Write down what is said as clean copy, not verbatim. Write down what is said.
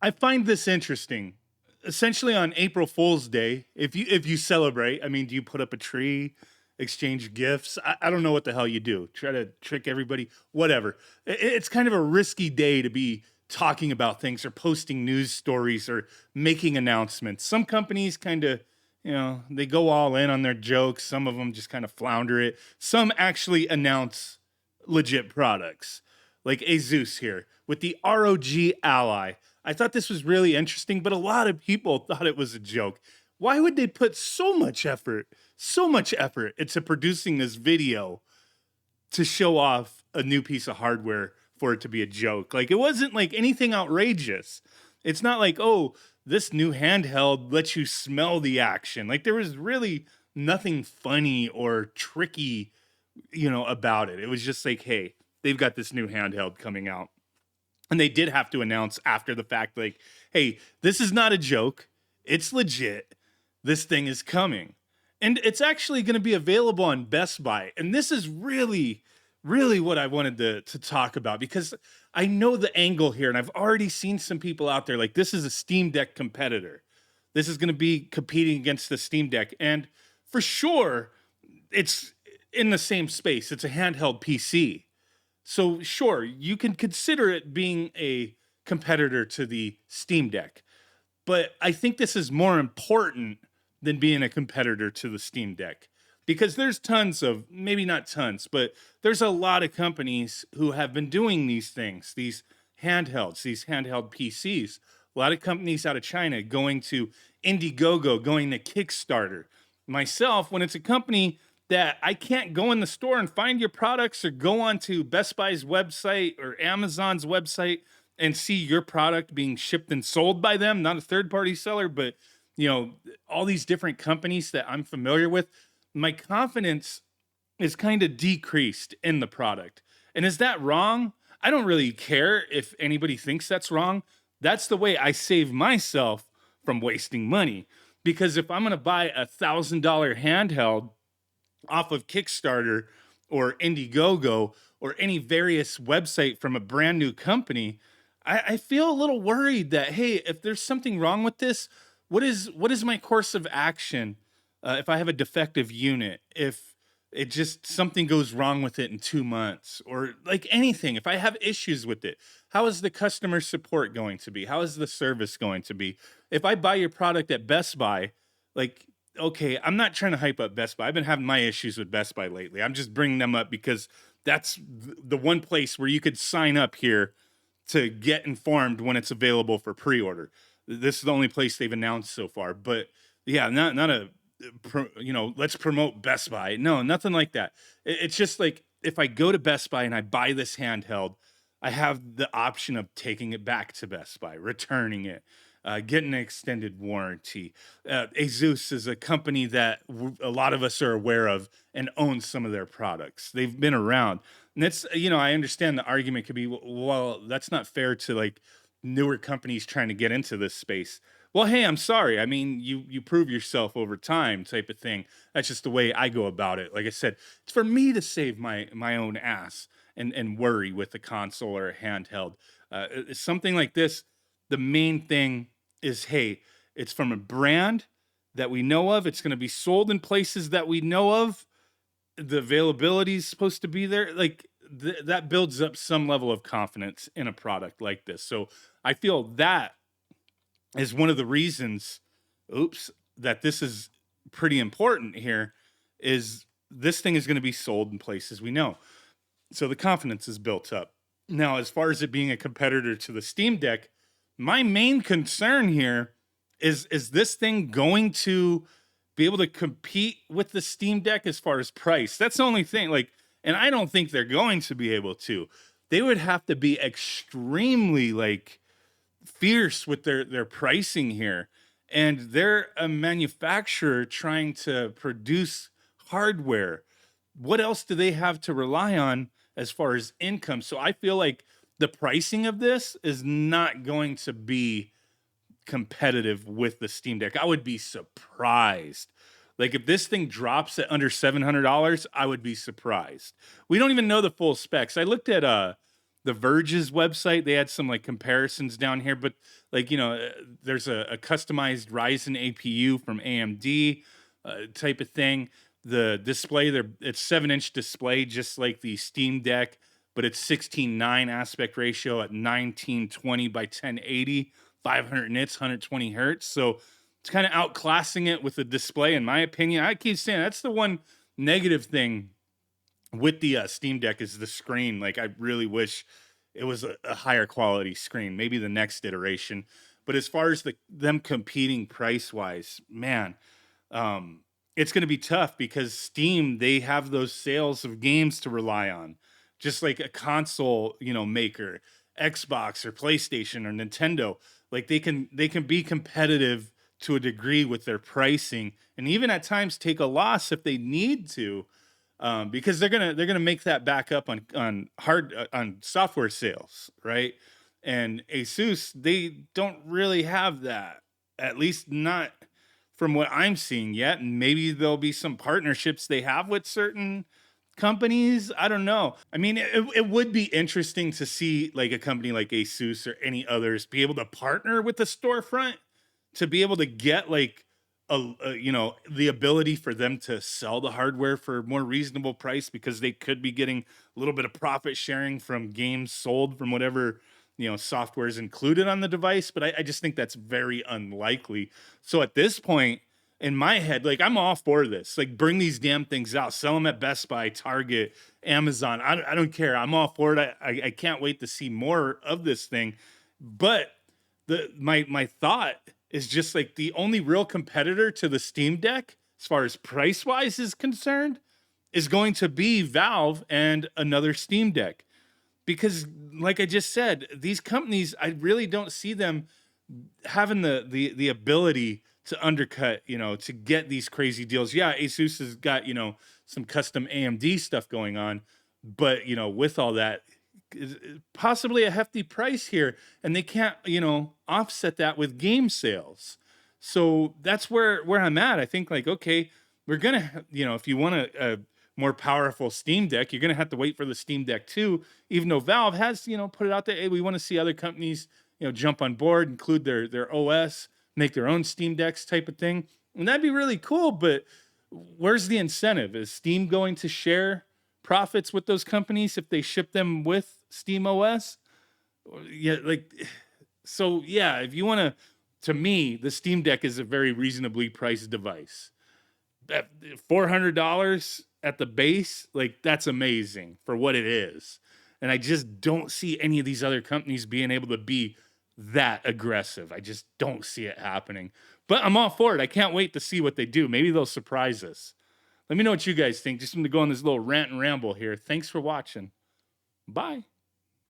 I find this interesting. Essentially, on April Fool's Day, if you celebrate, I mean, do you put up a tree, exchange gifts? I don't know what the hell you do. Try to trick everybody, whatever. It's kind of a risky day to be talking about things or posting news stories or making announcements. Some companies kind of, they go all in on their jokes. Some of them just kind of flounder it. Some actually announce legit products, like ASUS here with the ROG Ally. I thought this was really interesting, but a lot of people thought it was a joke. Why would they put so much effort into producing this video to show off a new piece of hardware for it to be a joke? Like, it wasn't like anything outrageous. It's not like, oh, this new handheld lets you smell the action. Like, there was really nothing funny or tricky, about it. It was just like, hey, they've got this new handheld coming out. And they did have to announce after the fact, like, hey, this is not a joke. It's legit. This thing is coming. And it's actually going to be available on Best Buy. And this is really, really what I wanted to talk about, because I know the angle here. And I've already seen some people out there like, this is a Steam Deck competitor. This is going to be competing against the Steam Deck. And for sure, it's in the same space. It's a handheld PC. So sure, you can consider it being a competitor to the Steam Deck. But I think this is more important than being a competitor to the Steam Deck, because there's tons of, maybe not tons, but there's a lot of companies who have been doing these things, these handhelds, these handheld PCs. A lot of companies out of China going to Indiegogo, going to Kickstarter. Myself, when it's a company that I can't go in the store and find your products, or go onto Best Buy's website or Amazon's website and see your product being shipped and sold by them, not a third-party seller, but all these different companies that I'm familiar with, my confidence is kind of decreased in the product. And is that wrong? I don't really care if anybody thinks that's wrong. That's the way I save myself from wasting money. Because if I'm going to buy $1,000 handheld off of Kickstarter or Indiegogo or any various website from a brand new company, I feel a little worried that, hey, if there's something wrong with this, what is my course of action if I have a defective unit? If it just something goes wrong with it in 2 months, or like anything, if I have issues with it, how is the customer support going to be? How is the service going to be? If I buy your product at Best Buy, like, okay, I'm not trying to hype up Best Buy. I've been having my issues with Best Buy lately. I'm just bringing them up because that's the one place where you could sign up here to get informed when it's available for pre-order. This is the only place they've announced so far. But yeah, not a let's promote Best Buy. No, nothing like that. It's just like, if I go to Best Buy and I buy this handheld, I have the option of taking it back to Best Buy, returning it, getting an extended warranty. ASUS is a company that a lot of us are aware of and owns some of their products. They've been around. And it's, I understand the argument could be, well, that's not fair to like newer companies trying to get into this space. Well, hey, I'm sorry. I mean, you prove yourself over time, type of thing. That's just the way I go about it. Like I said, it's for me to save my own ass and worry with a console or a handheld. Something like this, the main thing is, hey, it's from a brand that we know of. It's going to be sold in places that we know of. The availability is supposed to be there. Like, that builds up some level of confidence in a product like this. So I feel that is one of the reasons, that this is pretty important here, is this thing is going to be sold in places we know. So the confidence is built up. Now, as far as it being a competitor to the Steam Deck, my main concern here is this thing going to be able to compete with the Steam Deck as far as price? That's the only thing. Like, and I don't think they're going to be able to. They would have to be extremely like fierce with their pricing here. And they're a manufacturer trying to produce hardware. What else do they have to rely on as far as income? So I feel like the pricing of this is not going to be competitive with the Steam Deck. I would be surprised. Like, if this thing drops at under $700, I would be surprised. We don't even know the full specs. I looked at the Verge's website, they had some like comparisons down here, but like, there's a customized Ryzen APU from AMD type of thing. The display there, it's 7-inch display, just like the Steam Deck, but it's 16:9 aspect ratio at 1920 by 1080, 500 nits, 120 hertz. So it's kind of outclassing it with the display, in my opinion. I keep saying that's the one negative thing with the Steam Deck is the screen. Like, I really wish it was a higher quality screen, maybe the next iteration. But as far as them competing price wise, man, it's going to be tough because Steam, they have those sales of games to rely on, just like a console, maker, Xbox or PlayStation or Nintendo. Like they can be competitive to a degree with their pricing, and even at times take a loss if they need to, because they're gonna make that back up on software sales, right? And Asus, they don't really have that, at least not from what I'm seeing yet. And maybe there'll be some partnerships they have with certain companies. I don't know. I mean, it would be interesting to see like a company like Asus or any others be able to partner with the storefront to be able to get like the ability for them to sell the hardware for a more reasonable price, because they could be getting a little bit of profit sharing from games sold from whatever software is included on the device. But I just think that's very unlikely. So at this point in my head, like, I'm all for this. Like, bring these damn things out, sell them at Best Buy, Target, Amazon. I don't care. I'm all for it. I can't wait to see more of this thing. But my thought is just like the only real competitor to the Steam Deck, as far as price wise is concerned, is going to be Valve and another Steam Deck. Because, like I just said, these companies, I really don't see them having the ability to undercut, to get these crazy deals. Yeah, Asus has got, some custom AMD stuff going on, but with all that, possibly a hefty price here, and they can't, offset that with game sales. So that's where I'm at. I think, like, okay, we're gonna, if you want a more powerful Steam Deck, you're gonna have to wait for the Steam Deck 2, even though Valve has, put it out there. Hey, we want to see other companies, jump on board, include their OS, make their own Steam Decks type of thing. And that'd be really cool, but where's the incentive? Is Steam going to share profits with those companies if they ship them with Steam OS? Yeah, like, so yeah, if you want to me, the Steam Deck is a very reasonably priced device. At $400 at the base, like, that's amazing for what it is. And I just don't see any of these other companies being able to be that aggressive. I just don't see it happening. But I'm all for it. I can't wait to see what they do. Maybe they'll surprise us. Let me know what you guys think. Just want to go on this little rant and ramble here. Thanks for watching. Bye.